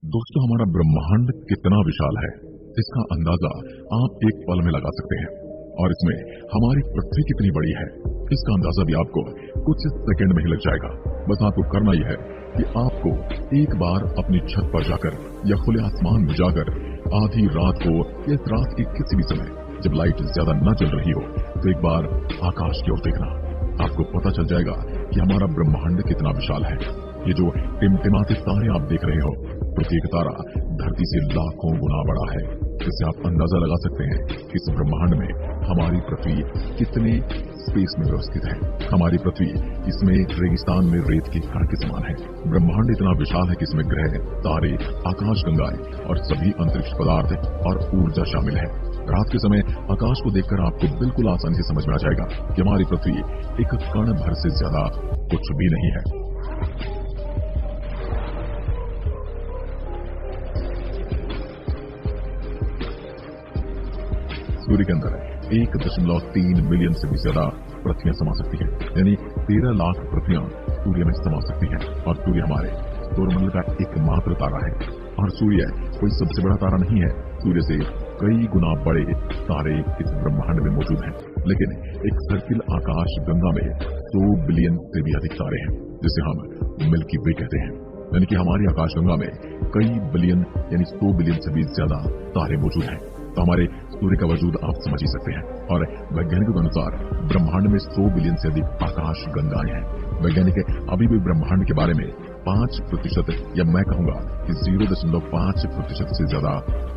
दोस्तों, हमारा ब्रह्मांड कितना विशाल है, इसका अंदाजा आप एक पल में लगा सकते हैं। और इसमें हमारी पृथ्वी कितनी बड़ी है, इसका अंदाजा भी आपको कुछ सेकंड में ही लग जाएगा। बस आपको करना यह है कि आपको एक बार अपनी छत पर जाकर या खुले आसमान में जाकर आधी रात को या इस रात के किसी भी समय जब लाइट ज्यादा न चल रही हो तो एक बार आकाश की ओर देखना। आपको पता चल जाएगा कि हमारा ब्रह्मांड कितना विशाल है। ये जो टिमटिमाते तारे आप देख रहे हो, प्रत्येक तारा धरती से लाखों गुना बड़ा है। इससे आप अंदाजा लगा सकते हैं कि इस ब्रह्मांड में हमारी पृथ्वी कितने स्पेस में व्यवस्थित है। हमारी पृथ्वी इसमें रेगिस्तान में रेत के कण के समान है। ब्रह्मांड इतना विशाल है कि इसमें ग्रह, तारे, आकाशगंगाएं और सभी अंतरिक्ष पदार्थ और ऊर्जा शामिल है। रात के समय आकाश को देखकर आपको बिल्कुल आसानी से समझ में आ जाएगा कि हमारी पृथ्वी एक कण भर से ज्यादा कुछ भी नहीं है। सूर्य के अंदर 1.3 मिलियन से भी ज्यादा पृथ्वियां समा सकती हैं, यानी 13 लाख पृथ्वियां सूर्य में समा सकती हैं। और सूर्य हमारे सौरमंडल का एकमात्र तारा है। और सूर्य कोई सबसे बड़ा तारा नहीं है, सूर्य से कई गुना बड़े तारे इस ब्रह्मांड में मौजूद हैं। लेकिन एक सर्किल आकाश गंगा में 100 बिलियन से भी अधिक तारे हैं, जिसे हम मिल्की वे कहते हैं। यानी कि हमारी आकाशगंगा में कई बिलियन यानी 100 बिलियन से भी ज्यादा तारे मौजूद हैं। तो हमारे सूर्य का वजूद आप समझ ही सकते हैं। और वैज्ञानिकों के अनुसार ब्रह्मांड में 100 बिलियन से अधिक आकाश गंगाएं हैं। वैज्ञानिक अभी भी ब्रह्मांड के बारे में 5% या मैं कहूंगा कि 0.5% से ज्यादा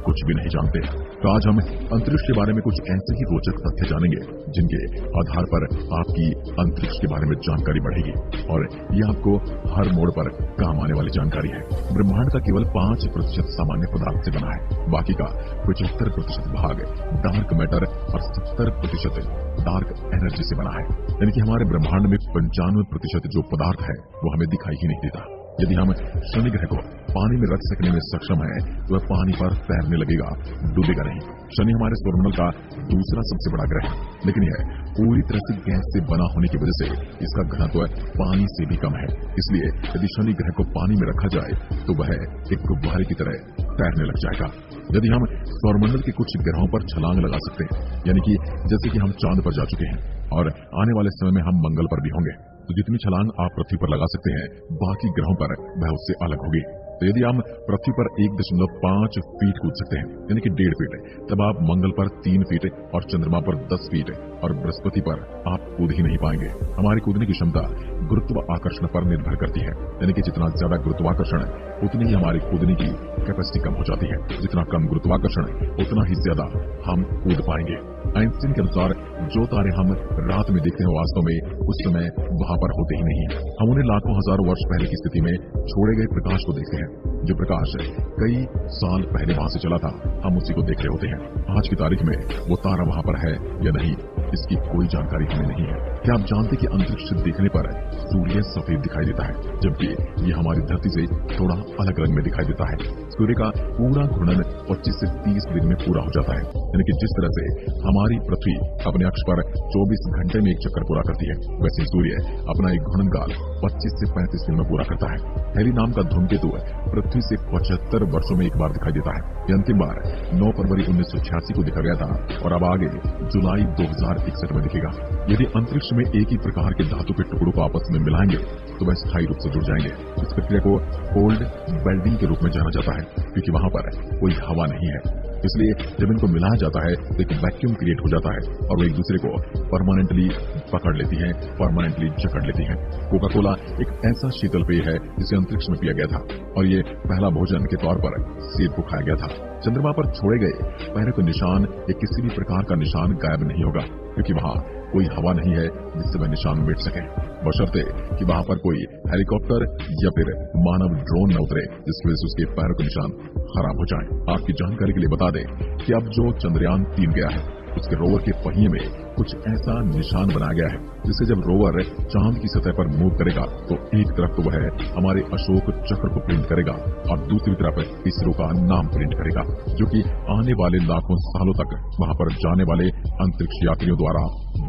कुछ भी नहीं जानते। तो आज हम अंतरिक्ष के बारे में कुछ ऐसे ही रोचक तथ्य जानेंगे जिनके आधार पर आपकी अंतरिक्ष के बारे में जानकारी बढ़ेगी। और ये आपको हर मोड़ पर काम आने वाली जानकारी है। ब्रह्मांड का केवल 5% सामान्य पदार्थ से बना है। बाकी का 75% भाग डार्क मैटर और 70% डार्क एनर्जी से बना है। यानी कि हमारे ब्रह्मांड में 95% जो पदार्थ है वो हमें दिखाई ही नहीं देता। यदि हम शनि ग्रह को पानी में रख सकने में सक्षम है तो वह पानी पर तैरने लगेगा, डूबेगा नहीं। शनि हमारे सौरमंडल का दूसरा सबसे बड़ा ग्रह है, लेकिन यह पूरी तरह से गैस से बना होने की वजह से इसका घनत्व पानी से भी कम है। इसलिए यदि शनि ग्रह को पानी में रखा जाए तो वह एक गुब्बारे की तरह तैरने लग जाएगा। यदि हम सौरमंडल के कुछ ग्रहों पर छलांग लगा सकते हैं, यानी कि जैसे कि हम चांद पर जा चुके हैं और आने वाले समय में हम मंगल पर भी होंगे, तो जितनी छलांग आप पृथ्वी पर लगा सकते हैं बाकी ग्रहों पर वह उससे अलग होगी। तो यदि हम पृथ्वी पर 1.5 फीट कूद सकते हैं, यानी कि 1.5 फीट, तब आप मंगल पर 3 फीट और चंद्रमा पर 10 फीट और बृहस्पति पर आप कूद ही नहीं पाएंगे। हमारी कूदने की क्षमता गुरुत्व आकर्षण पर निर्भर करती है। यानी कि जितना ज्यादा गुरुत्वाकर्षण उतनी ही हमारी कूदने की कैपेसिटी कम हो जाती है। जितना कम गुरुत्वाकर्षण उतना ही ज्यादा हम कूद पाएंगे। आइंस्टीन के अनुसार जो तारे हम रात में देखते हैं वास्तव में उस समय वहां पर होते ही नहीं है। हम उन्हें लाखों हजारों वर्ष पहले की स्थिति में छोड़े गए प्रकाश को देखते हैं। जो प्रकाश कई साल पहले वहां से चला था, हम उसी को देख रहे होते हैं। आज की तारीख में वो तारा वहां पर है या नहीं, इसकी कोई जानकारी हमें नहीं है। क्या आप जानते कि अंतरिक्ष से देखने पर सूर्य सफेद दिखाई देता है, जबकि ये हमारी धरती से थोड़ा अलग रंग में दिखाई देता है। सूर्य का पूरा घूर्णन 25 से 30 दिन में पूरा हो जाता है। यानी कि जिस तरह से हमारी पृथ्वी अपने अक्ष पर 24 घंटे में एक चक्कर पूरा करती है, वैसे सूर्य अपना एक घूर्णन काल 25 से 35 दिन में पूरा करता है। हेली नाम का धूमकेतु पृथ्वी से 75 वर्षों में एक बार दिखाई देता है। यह अंतिम बार 9 फरवरी 1986 को देखा गया था और अब आगे जुलाई 2061 में दिखेगा। यदि अंतरिक्ष में एक ही प्रकार के धातु के टुकड़ों को आपस में मिलाएंगे तो वह स्थायी रूप से जुड़ जाएंगे। इस प्रक्रिया को कोल्ड वेल्डिंग के रूप में जाना जाता है, क्योंकि वहां पर कोई हवा नहीं है। इसलिए जब इनको मिलाया जाता है तो एक वैक्यूम क्रिएट हो जाता है और वो एक दूसरे को परमानेंटली पकड़ लेती हैं, परमानेंटली जकड़ लेती हैं। कोका कोला एक ऐसा शीतल पेय है जिसे अंतरिक्ष में पिया गया था और ये पहला भोजन के तौर पर सेब को खाया गया था। चंद्रमा पर छोड़े गए पैरों के निशान या किसी भी प्रकार का निशान गायब नहीं होगा, क्योंकि वहां कोई हवा नहीं है जिससे वह निशान मिट सके, बशर्ते कि वहां पर कोई हेलीकॉप्टर या फिर मानव ड्रोन न उतरे जिसकी वजह से उसके पैरों के निशान खराब हो जाएं। आपकी जानकारी के लिए बता दें कि अब जो चंद्रयान 3 गया है उसके रोवर के पहिए में कुछ ऐसा निशान बनाया गया है जिससे जब रोवर चांद की सतह पर मूव करेगा तो एक तरफ तो वह हमारे अशोक चक्र को प्रिंट करेगा और दूसरी तरफ इसरो का नाम प्रिंट करेगा, जो कि आने वाले लाखों सालों तक वहां पर जाने वाले अंतरिक्ष यात्रियों द्वारा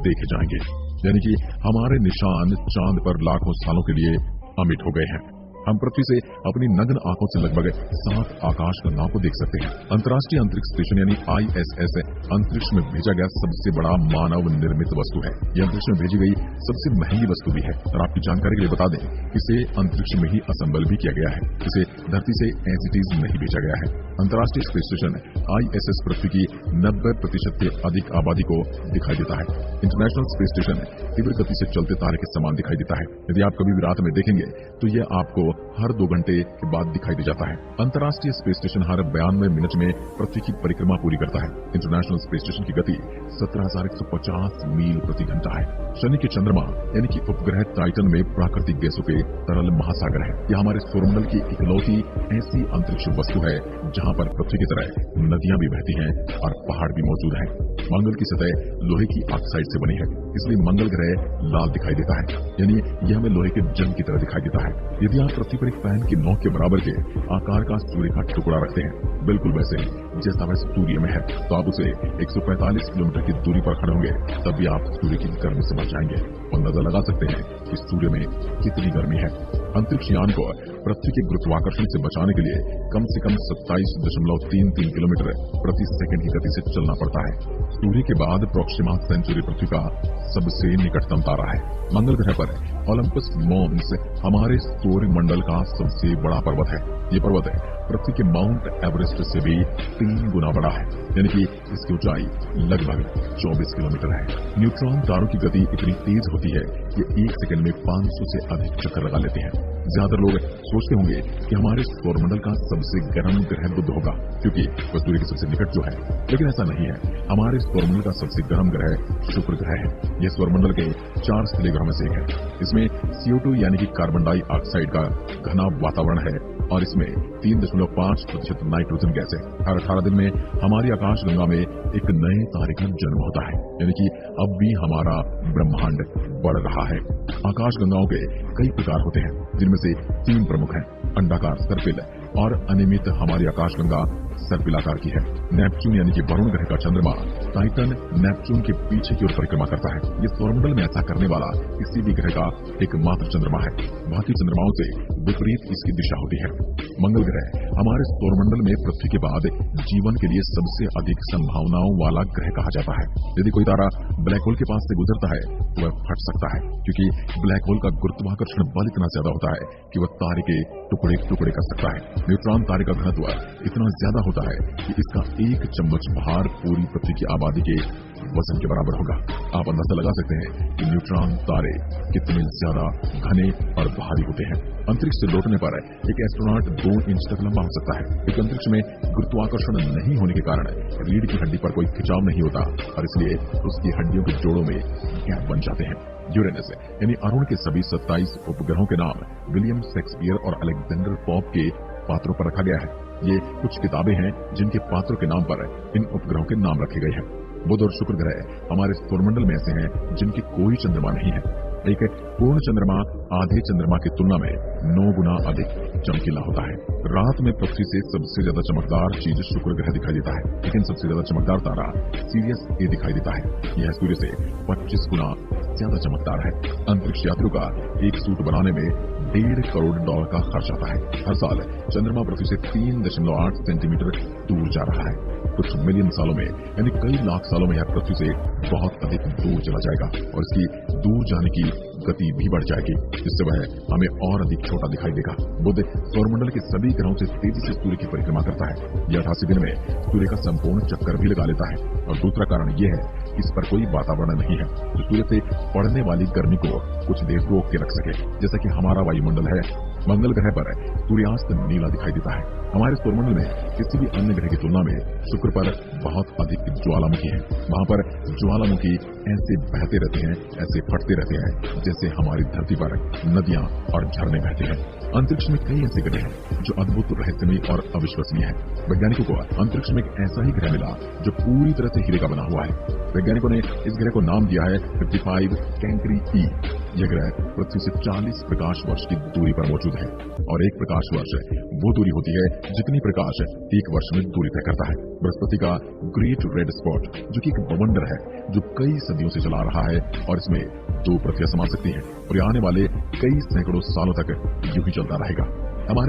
देखे जाएंगे। यानी कि हमारे निशान चांद पर लाखों सालों के लिए अमिट हो गए हैं। हम पृथ्वी से अपनी नग्न आंखों से लगभग 7 आकाश गंगाओं को देख सकते हैं। अंतर्राष्ट्रीय अंतरिक्ष स्टेशन यानी ISS अंतरिक्ष में भेजा गया सबसे बड़ा मानव निर्मित वस्तु है। यह अंतरिक्ष में भेजी गई सबसे महंगी वस्तु भी है। और आपकी जानकारी के लिए बता दें, इसे अंतरिक्ष में ही असेंबल भी किया गया है। इसे धरती से एज इट इज नहीं भेजा गया है। अंतर्राष्ट्रीय स्पेस स्टेशन ISS पृथ्वी की 90% से अधिक आबादी को दिखाई देता है। इंटरनेशनल स्पेस स्टेशन तीव्र गति से चलते तारे के समान दिखाई देता है। यदि आप कभी भी रात में देखेंगे तो यह आपको हर 2 घंटे के बाद दिखाई दे जाता है। अंतर्राष्ट्रीय स्पेस स्टेशन हर 92 मिनट में पृथ्वी की परिक्रमा पूरी करता है। इंटरनेशनल स्पेस स्टेशन की गति 17,150 मील प्रति घंटा है। शनि के चंद्रमा यानी कि उपग्रह टाइटन में प्राकृतिक गैसों के तरल महासागर है। यह हमारे सौरमंडल की इकलौती ऐसी अंतरिक्ष वस्तु है जहां पर पृथ्वी की तरह नदियां भी बहती हैं और पहाड़ भी मौजूद हैं। मंगल की सतह लोहे की ऑक्साइड से बनी है, इसलिए मंगल ग्रह लाल दिखाई देता है, यानी यह हमें लोहे के जंग की तरह दिखाई देता है। यदि आप पृथ्वी पर एक पैन की नोक के बराबर के आकार का सूर्य का टुकड़ा रखते हैं, बिल्कुल वैसे जैसा वह सूर्य में है, तो आप उसे 145 किलोमीटर की दूरी पर खड़े होंगे, तब भी आप सूर्य की गर्मी से बच जाएंगे और अंदाजा लगा सकते हैं कि सूर्य में कितनी गर्मी है। अंतरिक्ष यान को पृथ्वी के गुरुत्वाकर्षण से बचाने के लिए कम से कम 27.33 किलोमीटर प्रति सेकंड की गति से चलना पड़ता है। सूर्य के बाद प्रोक्सिमा सेंचुरी पृथ्वी का सबसे निकटतम तारा है। मंगल ग्रह पर ओलंपस मॉन्स हमारे सौर मंडल का सबसे बड़ा पर्वत है। ये पर्वत पृथ्वी के माउंट एवरेस्ट से भी 3 गुना बड़ा है, यानी कि इसकी ऊंचाई लगभग 24 किलोमीटर है। न्यूट्रॉन तारों की गति इतनी तेज होती है कि 1 सेकंड में 500 से अधिक चक्कर लगा लेते हैं। ज्यादातर लोग सोचते होंगे कि हमारे सौरमंडल का सबसे गर्म ग्रह बुध होगा, क्योंकि वह सूर्य के सबसे निकट जो है, लेकिन ऐसा नहीं है। हमारे सौरमंडल का सबसे गर्म ग्रह शुक्र ग्रह है। यह सौरमंडल के 4 स्थलीय ग्रहों में से एक है। इसमें CO2 यानी कि कार्बन डाइऑक्साइड का घना वातावरण है और इसमें 3.5% नाइट्रोजन गैस है। हर 18 दिन में हमारी आकाशगंगा में एक नए तारे का जन्म होता है, यानी कि अब भी हमारा ब्रह्मांड बढ़ रहा है। आकाशगंगाओं के कई प्रकार होते हैं, जिनमें से 3 प्रमुख हैं। अंडाकार, सर्पिल और अनियमित हमारी आकाशगंगा सर्पिलाकार की है। नेपच्यून यानी कि वरुण ग्रह का चंद्रमा टाइटन नेपच्यून के पीछे की ओर परिक्रमा करता है। ये सौरमंडल में ऐसा करने वाला किसी भी ग्रह का एकमात्र चंद्रमा है। बाकी चंद्रमाओं से विपरीत इसकी दिशा होती है। मंगल ग्रह हमारे सौरमंडल में पृथ्वी के बाद जीवन के लिए सबसे अधिक संभावनाओं वाला ग्रह कहा जाता है। यदि कोई तारा ब्लैक होल के पास से गुजरता है तो वह फट सकता है, क्योंकि ब्लैक होल का गुरुत्वाकर्षण बल इतना ज्यादा होता है कि वह तारे के टुकड़े टुकड़े कर सकता है। न्यूट्रॉन तारे का घनत्व इतना ज्यादा होता है कि इसका 1 चम्मच भार पूरी पृथ्वी की आबादी के वजन के बराबर होगा। आप अंदाजा लगा सकते हैं कि न्यूट्रॉन तारे कितने ज्यादा घने और भारी होते हैं। अंतरिक्ष से लौटने पर एक एस्ट्रोनॉट 2 इंच तक लंबा हो सकता है। एक अंतरिक्ष में गुरुत्वाकर्षण नहीं होने के कारण रीढ़ की हड्डी पर कोई खिंचाव नहीं होता और इसलिए उसकी हड्डियों के जोड़ों में गैप बन जाते हैं। यूरेनस यानी अरुण के सभी 27 उपग्रहों के नाम विलियम शेक्सपियर और अलेक्जेंडर पॉप के पात्रों पर रखा गया है। ये कुछ किताबें हैं जिनके पात्रों के नाम पर इन उपग्रहों के नाम रखे गए हैं। बुध और शुक्र ग्रह हमारे सौरमंडल में ऐसे हैं जिनके कोई चंद्रमा नहीं है। एक पूर्ण चंद्रमा आधे चंद्रमा की तुलना में 9 गुना अधिक चमकीला होता है। रात में पृथ्वी से सबसे ज्यादा चमकदार चीज शुक्र ग्रह दिखाई देता है, लेकिन सबसे ज्यादा चमकदार तारा सीरियस ए दिखाई देता है। यह सूर्य से 25 गुना ज्यादा चमकदार है। अंतरिक्ष यात्रियों का एक सूट बनाने में $1.5 करोड़ का खर्च आता है। हर साल चंद्रमा पृथ्वी से 3.8 सेंटीमीटर दूर जा रहा है। कुछ मिलियन सालों में यानी कई लाख सालों में यह पृथ्वी से बहुत अधिक दूर चला जाएगा और इसकी दूर जाने की गति भी बढ़ जाएगी, जिससे वह हमें और अधिक छोटा दिखाई देगा। बुध सौरमंडल के सभी ग्रहों से तेजी से सूर्य की परिक्रमा करता है। यह 88 दिन में सूर्य का संपूर्ण चक्कर भी लगा लेता है। और दूसरा कारण यह है कि इस पर कोई वातावरण नहीं है जो सूर्य से पड़ने वाली गर्मी को कुछ देर रोक के रख सके, जैसा कि हमारा वायुमंडल है। मंगल ग्रह पर सूर्यास्त नीला दिखाई देता है। हमारे सौरमंडल में किसी भी अन्य ग्रह की तुलना में शुक्र पर बहुत अधिक ज्वालामुखी है। वहां पर ज्वालामुखी ऐसे बहते रहते हैं, ऐसे फटते रहते हैं जैसे हमारी धरती पर नदियां और झरने बहते हैं। अंतरिक्ष में कई ऐसे ग्रह हैं जो अद्भुत, रहस्यमय और अविश्वसनीय है। वैज्ञानिकों को अंतरिक्ष में एक ऐसा ही ग्रह मिला जो पूरी तरह से हीरे का बना हुआ है। वैज्ञानिकों ने इस ग्रह को नाम दिया है 55 कैंकरी E। यह ग्रह पृथ्वी से 40 प्रकाश वर्ष की दूरी पर मौजूद है और एक प्रकाश वर्ष वो दूरी होती है जितनी प्रकाश एक वर्ष में दूरी तय करता है। बृहस्पति का ग्रेट रेड स्पॉट जो कि एक बवंडर है जो कई सदियों से चला रहा है और इसमें 2 पृथ्वियां समा सकती हैं और आने वाले कई सैकड़ों सालों तक यूं ही चलता रहेगा। हमारे